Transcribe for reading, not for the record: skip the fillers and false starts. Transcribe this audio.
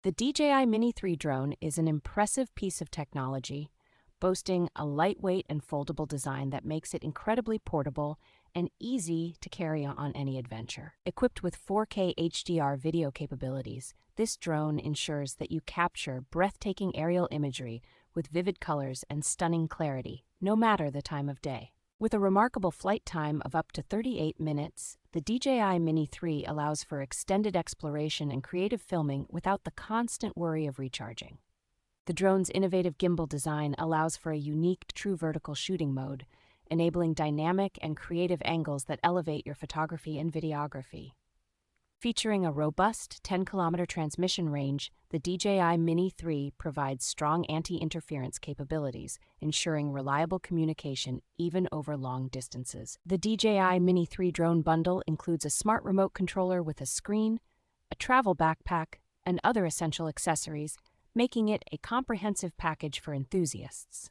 The DJI Mini 3 drone is an impressive piece of technology, boasting a lightweight and foldable design that makes it incredibly portable and easy to carry on any adventure. Equipped with 4K HDR video capabilities, this drone ensures that you capture breathtaking aerial imagery with vivid colors and stunning clarity, no matter the time of day. With a remarkable flight time of up to 38 minutes, the DJI Mini 3 allows for extended exploration and creative filming without the constant worry of recharging. The drone's innovative gimbal design allows for a unique true vertical shooting mode, enabling dynamic and creative angles that elevate your photography and videography. Featuring a robust 10-kilometer transmission range, the DJI Mini 3 provides strong anti-interference capabilities, ensuring reliable communication even over long distances. The DJI Mini 3 drone bundle includes a smart remote controller with a screen, a travel backpack, and other essential accessories, making it a comprehensive package for enthusiasts.